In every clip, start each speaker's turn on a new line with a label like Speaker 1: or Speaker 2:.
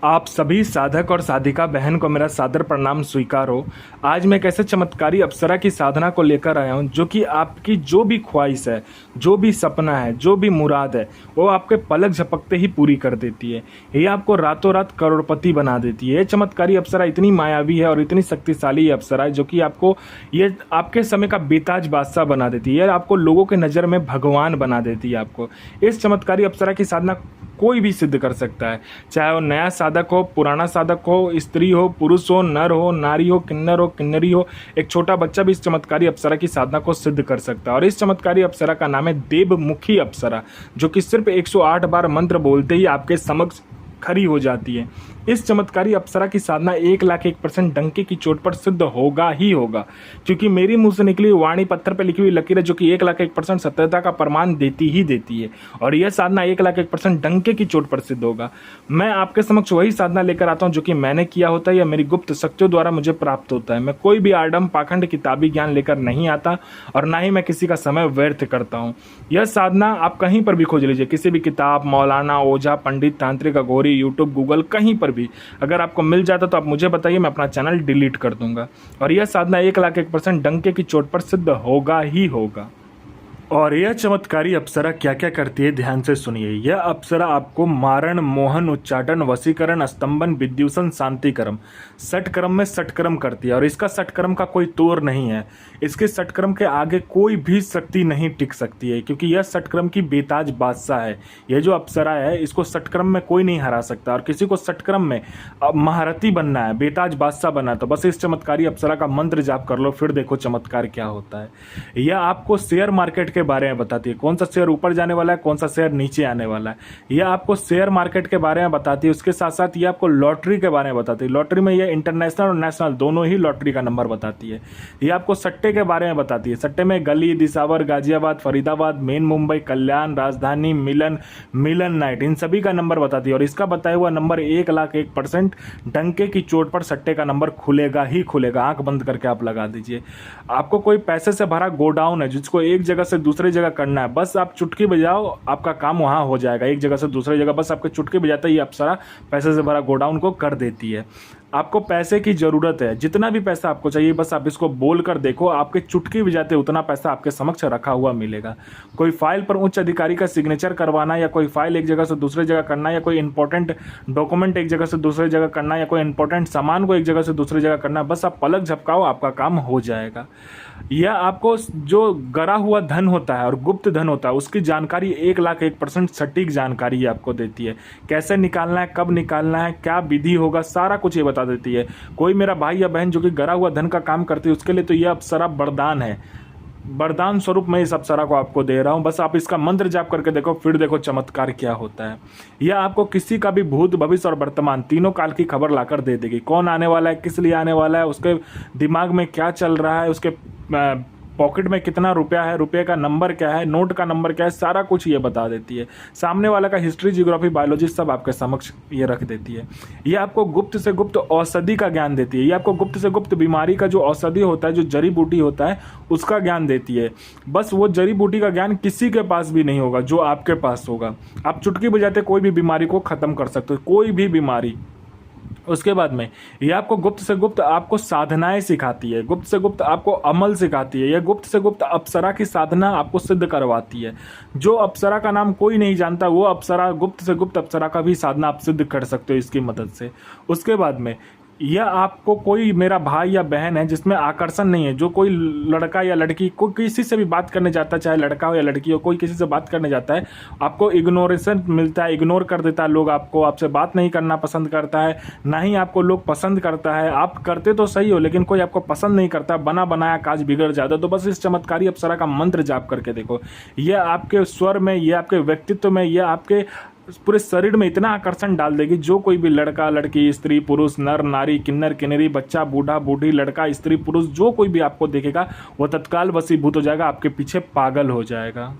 Speaker 1: आप सभी साधक और साधिका बहन को मेरा सादर प्रणाम स्वीकार हो। आज मैं एक ऐसे चमत्कारी अप्सरा की साधना को लेकर आया हूँ जो कि आपकी जो भी ख्वाहिश है, जो भी सपना है, जो भी मुराद है, वो आपके पलक झपकते ही पूरी कर देती है। ये आपको रातों रात करोड़पति बना देती है। ये चमत्कारी अप्सरा इतनी मायावी है और इतनी शक्तिशाली अप्सरा है जो कि आपको ये आपके समय का बेताज बादशाह बना देती है। आपको लोगों के नज़र में भगवान बना देती है। आपको इस चमत्कारी अप्सरा की साधना कोई भी सिद्ध कर सकता है, चाहे वो नया साधक हो, पुराना साधक हो, स्त्री हो, पुरुष हो, नर हो, नारी हो, किन्नर हो, किन्नरी हो, एक छोटा बच्चा भी इस चमत्कारी अप्सरा की साधना को सिद्ध कर सकता है। और इस चमत्कारी अप्सरा का नाम है देवमुखी अप्सरा, जो कि सिर्फ 108 बार मंत्र बोलते ही आपके समक्ष खड़ी हो जाती है। इस चमत्कारी अप्सरा की साधना 1,01% डंके की चोट पर सिद्ध होगा ही होगा, क्योंकि मेरी मुंह से निकली वाणी पत्थर पर लिखी हुई लकीर है जो कि 1,01% सत्यता का प्रमाण देती ही देती है। और यह साधना 1,01% डंके की चोट पर सिद्ध होगा। मैं आपके समक्ष वही साधना लेकर आता हूं जो कि मैंने किया होता है या मेरी गुप्त शक्तियों द्वारा मुझे प्राप्त होता है। मैं कोई भी आडम पाखंड किताबी ज्ञान लेकर नहीं आता और ना ही मैं किसी का समय व्यर्थ करता हूँ। यह साधना आप कहीं पर भी खोज लीजिए, किसी भी किताब, मौलाना, ओझा, पंडित, तांत्रिक, अघोरी, यूट्यूब, गूगल, कहीं पर भी अगर आपको मिल जाता तो आप मुझे बताइए, मैं अपना चैनल डिलीट कर दूंगा। और यह साधना 1,01% डंके की चोट पर सिद्ध होगा ही होगा। और यह चमत्कारी अप्सरा क्या क्या करती है, ध्यान से सुनिए। यह अप्सरा आपको मारण, मोहन, उच्चाटन, वशीकरण, स्तंभन, विद्युषण, शांतिकरम, षटकर्म में षटकर्म करती है। और इसका षटकर्म का कोई तोड़ नहीं है। इसके षटकर्म के आगे कोई भी शक्ति नहीं टिक सकती है, क्योंकि यह षटकर्म की बेताज बादशाह है। यह जो अप्सरा है, इसको षटकर्म में कोई नहीं हरा सकता। और किसी को षटकर्म में महारथी बनना है, बेताज बादशाह बनना है, तो बस इस चमत्कारी अप्सरा का मंत्र जाप कर लो, फिर देखो चमत्कार क्या होता है। यह आपको शेयर मार्केट के बारे में बताती है, कौन सा शेयर ऊपर जाने वाला है, कौन सा शेयर नीचे आने वाला है। यह आपको शेयर मार्केट के बारे में बताती है। उसके साथ साथ ये आपको लॉटरी के बारे में बताती है। लॉटरी में यह इंटरनेशनल और नेशनल दोनों ही लॉटरी का नंबर बताती है। यह आपको सट्टे के बारे में बताती है। सट्टे में गली, दिसावर, गाजियाबाद, फरीदाबाद, मेन मुंबई, कल्याण, राजधानी, मिलन, मिलन नाइट, इन सभी का नंबर बताती है। और इसका बताया हुआ नंबर 1,01% डंके की चोट पर सट्टे का नंबर खुलेगा ही खुलेगा। आंख बंद करके आप लगा दीजिए। आपको कोई पैसे से भरा गोडाउन है जिसको एक जगह से दूसरी जगह करना है, बस आप चुटकी बजाओ, आपका काम वहां हो जाएगा। एक जगह से दूसरी जगह बस आपके चुटकी बजाते ही अप्सरा पैसे से भरा गोडाउन को कर देती है। आपको पैसे की जरूरत है, जितना भी पैसा आपको चाहिए बस आप इसको बोल कर देखो, आपके चुटकी बजाते उतना पैसा आपके समक्ष रखा हुआ मिलेगा। कोई फाइल पर उच्च अधिकारी का सिग्नेचर करवाना, या कोई फाइल एक जगह से दूसरी जगह करना, या कोई इंपॉर्टेंट डॉक्यूमेंट एक जगह से दूसरी जगह करना, या कोई इंपॉर्टेंट सामान को एक जगह से दूसरी जगह करना, बस आप पलक झपकाओ, आपका काम हो जाएगा। यह आपको जो गरा हुआ धन होता है और गुप्त धन होता है उसकी जानकारी 1,01% सटीक जानकारी आपको देती है। कैसे निकालना है, कब निकालना है, क्या विधि होगा, सारा कुछ ये बता देती है। कोई मेरा भाई या बहन जो कि गरा हुआ धन का काम करती है, उसके लिए तो यह अप्सरा वरदान है। वरदान स्वरूप मैं इस अप्सरा को आपको दे रहा हूं। बस आप इसका मंत्र जाप करके देखो, फिर देखो चमत्कार क्या होता है। यह आपको किसी का भी भूत, भविष्य और वर्तमान तीनों काल की खबर लाकर दे देगी। कौन आने वाला है, किस लिए आने वाला है, उसके दिमाग में क्या चल रहा है, उसके पॉकेट में कितना रुपया है, रुपये का नंबर क्या है, नोट का नंबर क्या है, सारा कुछ ये बता देती है। सामने वाला का हिस्ट्री, जियोग्राफी, बायोलॉजी सब आपके समक्ष ये रख देती है। ये आपको गुप्त से गुप्त औषधि का ज्ञान देती है। ये आपको गुप्त से गुप्त बीमारी का जो औषधि होता है, जो जड़ी बूटी होता है, उसका ज्ञान देती है। बस वो जड़ी बूटी का ज्ञान किसी के पास भी नहीं होगा जो आपके पास होगा। आप चुटकी बजाते कोई भी बीमारी को खत्म कर सकते हो, कोई भी बीमारी। उसके बाद में ये आपको गुप्त से गुप्त आपको साधनाएं सिखाती है, गुप्त से गुप्त आपको अमल सिखाती है। यह गुप्त से गुप्त अप्सरा की साधना आपको सिद्ध करवाती है। जो अप्सरा का नाम कोई नहीं जानता, वो अप्सरा, गुप्त से गुप्त अप्सरा का भी साधना आप सिद्ध कर सकते हो इसकी मदद से। उसके बाद में यह आपको कोई मेरा भाई या बहन है जिसमें आकर्षण नहीं है, जो कोई लड़का या लड़की कोई किसी से भी बात करने जाता है, चाहे लड़का हो या लड़की हो, कोई किसी से बात करने जाता है, आपको इग्नोरेशन मिलता है, इग्नोर कर देता है लोग आपको, आपसे बात नहीं करना पसंद करता है, ना ही आपको लोग पसंद करता है। आप करते तो सही हो लेकिन कोई आपको पसंद नहीं करता, बना बनाया काज बिगड़ जाता है। तो बस इस चमत्कारी अप्सरा का मंत्र जाप करके देखो, यह आपके स्वर में, यह आपके व्यक्तित्व में, यह आपके पूरे शरीर में इतना आकर्षण डाल देगी, जो कोई भी लड़का, लड़की, स्त्री, पुरुष, नर, नारी, किन्नर, किन्नरी, बच्चा, बूढ़ा, बूढ़ी, लड़का, स्त्री, पुरुष, जो कोई भी आपको देखेगा वो तत्काल वशीभूत हो जाएगा, आपके पीछे पागल हो जाएगा।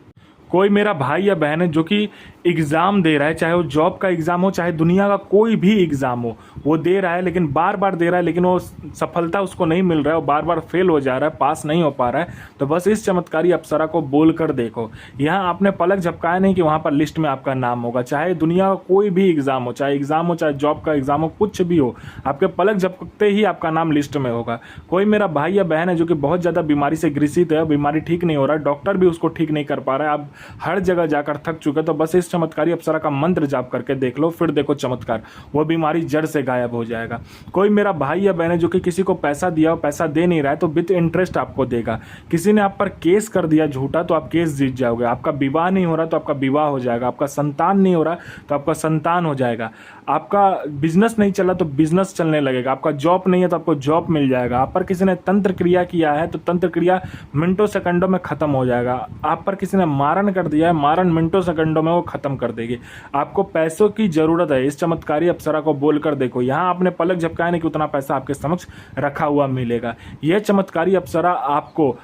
Speaker 1: कोई मेरा भाई या बहन है जो कि एग्ज़ाम दे रहा है, चाहे वो जॉब का एग्ज़ाम हो, चाहे दुनिया का कोई भी एग्ज़ाम हो, वो दे रहा है, लेकिन बार बार दे रहा है, लेकिन वो सफलता उसको नहीं मिल रहा है, वो बार बार फेल हो जा रहा है, पास नहीं हो पा रहा है। तो बस इस चमत्कारी अप्सरा को बोल कर देखो। यहाँ आपने पलक झपकाया नहीं कि वहाँ पर लिस्ट में आपका नाम होगा। चाहे दुनिया का कोई भी एग्ज़ाम हो, चाहे एग्ज़ाम हो, चाहे जॉब का एग्ज़ाम हो, कुछ भी हो, आपके पलक झपकते ही आपका नाम लिस्ट में होगा। कोई मेरा भाई या बहन है जो कि बहुत ज़्यादा बीमारी से ग्रसित है, बीमारी ठीक नहीं हो रहा है, डॉक्टर भी उसको ठीक नहीं कर पा रहा है, आप हर जगह जाकर थक चुके, तो बस इस चमत्कारी अप्सरा का मंत्र जाप करके देख लो, फिर देखो चमत्कार, वो बीमारी जड़ से गायब हो जाएगा। कोई मेरा भाई या बहन है जो कि किसी को पैसा दिया हो, पैसा दे नहीं रहा है, तो विद इंटरेस्ट आपको देगा। किसी ने आप पर केस कर दिया झूठा, तो आप केस जीत जाओगे। आपका विवाह नहीं हो रहा तो आपका विवाह हो जाएगा। आपका संतान नहीं हो रहा तो आपका संतान हो जाएगा। आपका बिजनेस नहीं चला तो बिजनेस चलने लगेगा। आपका जॉब नहीं है तो आपको जॉब मिल जाएगा। आप पर किसी ने तंत्र क्रिया किया है तो तंत्र क्रिया मिनटों सेकंडों में खत्म हो जाएगा। आप पर किसी ने मारण कर दिया है, मारण मिनटों सेकंडों में वो खत्म कर देगी। आपको पैसों की जरूरत है, इस चमत्कारी अप्सरा को बोलकर देखो। यहाँ आपने पलक झपकाया नहीं कि उतना पैसा आपके समक्ष रखा हुआ मिलेगा। यह चमत्कारी अप्सरा आपको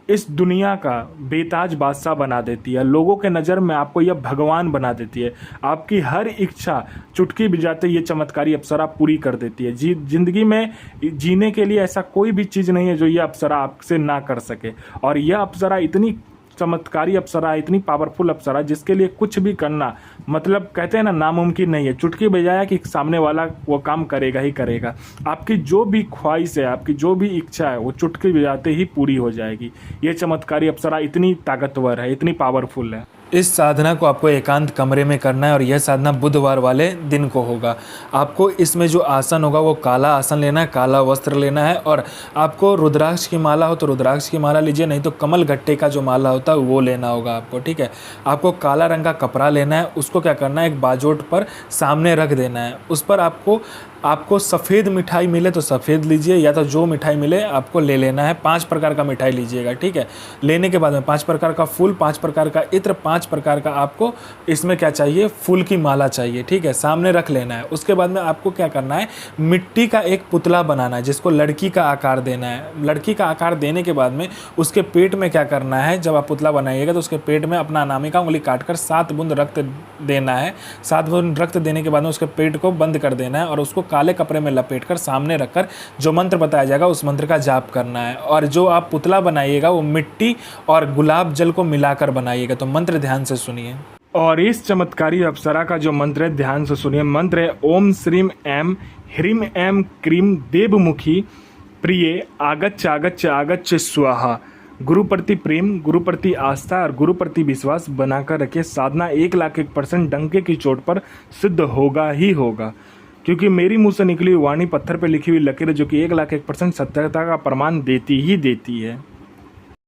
Speaker 1: इस दुनिया का बेताज बादशाह बना देती है। लोगों के नज़र में आपको यह भगवान बना देती है। आपकी हर इच्छा चुटकी बजाते ये चमत्कारी अप्सरा पूरी कर देती है। जिंदगी में जीने के लिए ऐसा कोई भी चीज़ नहीं है जो यह अप्सरा आपसे ना कर सके। और यह अप्सरा इतनी चमत्कारी अप्सरा, इतनी पावरफुल अप्सरा, जिसके लिए कुछ भी करना, मतलब कहते हैं ना, नामुमकिन नहीं है। चुटकी बजाया कि सामने वाला वो काम करेगा ही करेगा। आपकी जो भी ख्वाहिश है, आपकी जो भी इच्छा है, वो चुटकी बजाते ही पूरी हो जाएगी। ये चमत्कारी अप्सरा इतनी ताकतवर है, इतनी पावरफुल है। इस साधना को आपको एकांत कमरे में करना है और यह साधना बुधवार वाले दिन को होगा। आपको इसमें जो आसन होगा वो काला आसन लेना है, काला वस्त्र लेना है, और आपको रुद्राक्ष की माला हो तो रुद्राक्ष की माला लीजिए, नहीं तो कमल गट्टे का जो माला होता है वो लेना होगा आपको, ठीक है। आपको काला रंग का कपड़ा लेना है, उसको क्या करना है, एक बाजोट पर सामने रख देना है। उस पर आपको सफ़ेद मिठाई मिले तो सफ़ेद लीजिए, या तो जो मिठाई मिले आपको ले लेना है। 5 प्रकार का मिठाई लीजिएगा, ठीक है। लेने के बाद में 5 प्रकार का फूल, 5 प्रकार का इत्र, 5 प्रकार का आपको इसमें क्या चाहिए, फूल की माला चाहिए, ठीक है। सामने रख लेना है। उसके बाद में आपको क्या करना है, मिट्टी का एक पुतला बनाना है जिसको लड़की का आकार देना है। लड़की का आकार देने के बाद में उसके पेट में क्या करना है, जब आप पुतला बनाइएगा तो उसके पेट में अपना अनामिका उंगली काटकर 7 बूंद रक्त देना है। 7 बूंद रक्त देने के बाद में उसके पेट को बंद कर देना है और उसको काले कपड़े में लपेटकर सामने रखकर जो मंत्र बताया जाएगा उस मंत्र का जाप करना है। और जो आप पुतला बनाइएगा वो मिट्टी और गुलाब जल को मिलाकर बनाइएगा। तो मंत्र ध्यान से सुनिए। और इस चमत्कारी अप्सरा का जो मंत्र है ध्यान से सुनिए। मंत्र है ओम श्रीम ऐम ह्रीम ऐम क्रीम देवमुखी प्रिय आगच्छ आगच्छ आगच्छ स्वाहा। गुरु प्रति प्रेम, गुरु प्रति आस्था और गुरु प्रति विश्वास बनाकर रखिए। साधना 1,01% डंके की चोट पर सिद्ध होगा ही होगा, क्योंकि मेरी मुंह से निकली वाणी पत्थर पर लिखी हुई लकीर जो कि 1,01% सत्यता का प्रमाण देती ही देती है।